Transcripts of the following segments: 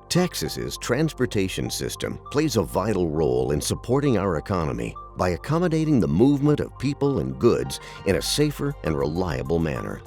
Texas's transportation system plays a vital role in supporting our economy by accommodating the movement of people and goods in a safer and reliable manner.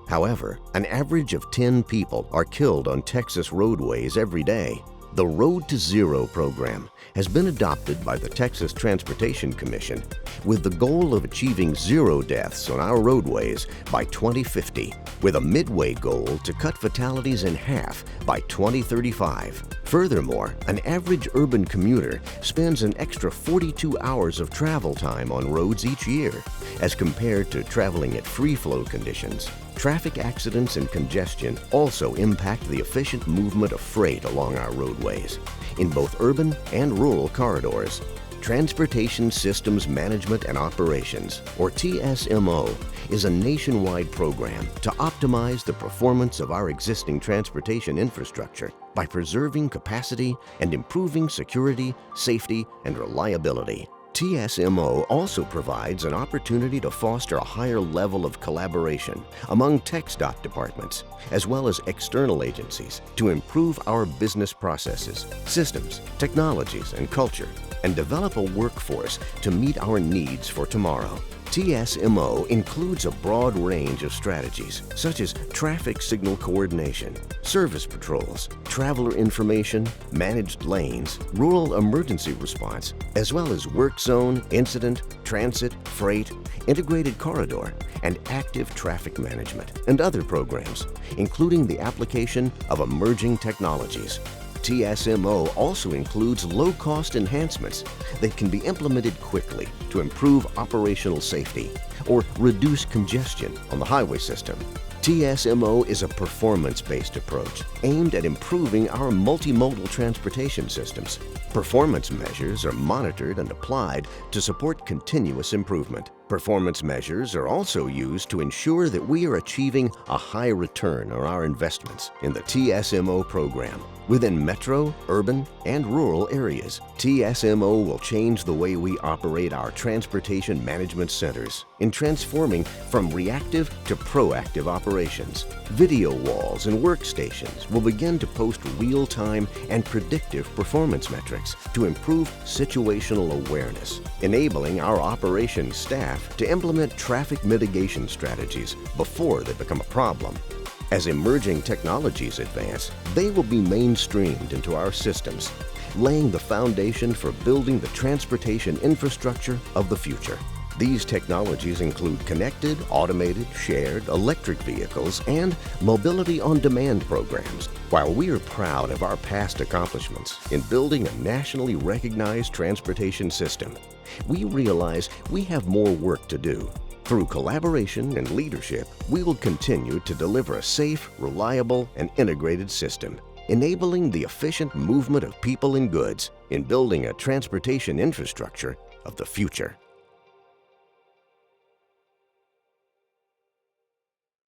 However, an average of 10 people are killed on Texas roadways every day. The Road to Zero program has been adopted by the Texas Transportation Commission with the goal of achieving 0 deaths on our roadways by 2050, with a midway goal to cut fatalities in half by 2035. Furthermore, an average urban commuter spends an extra 42 hours of travel time on roads each year, as compared to traveling at free-flow conditions. Traffic accidents and congestion also impact the efficient movement of freight along our roadways, in both urban and rural corridors. Transportation Systems Management and Operations, or TSMO, is a nationwide program to optimize the performance of our existing transportation infrastructure by preserving capacity and improving security, safety, and reliability. TSMO also provides an opportunity to foster a higher level of collaboration among TxDOT departments, as well as external agencies, to improve our business processes, systems, technologies, and culture, and develop a workforce to meet our needs for tomorrow. TSMO includes a broad range of strategies, such as traffic signal coordination, service patrols, traveler information, managed lanes, rural emergency response, as well as work zone, incident, transit, freight, integrated corridor, and active traffic management, and other programs, including the application of emerging technologies. TSMO also includes low-cost enhancements that can be implemented quickly to improve operational safety or reduce congestion on the highway system. TSMO is a performance-based approach aimed at improving our multimodal transportation systems. Performance measures are monitored and applied to support continuous improvement. Performance measures are also used to ensure that we are achieving a high return on our investments in the TSMO program. Within metro, urban, and rural areas, TSMO will change the way we operate our transportation management centers in transforming from reactive to proactive operations. Video walls and workstations will begin to post real-time and predictive performance metrics to improve situational awareness, enabling our operations staff to implement traffic mitigation strategies before they become a problem. As emerging technologies advance, they will be mainstreamed into our systems, laying the foundation for building the transportation infrastructure of the future. These technologies include connected, automated, shared, electric vehicles, and mobility-on-demand programs. While we are proud of our past accomplishments in building a nationally recognized transportation system, we realize we have more work to do. Through collaboration and leadership, we will continue to deliver a safe, reliable, and integrated system, enabling the efficient movement of people and goods in building a transportation infrastructure of the future.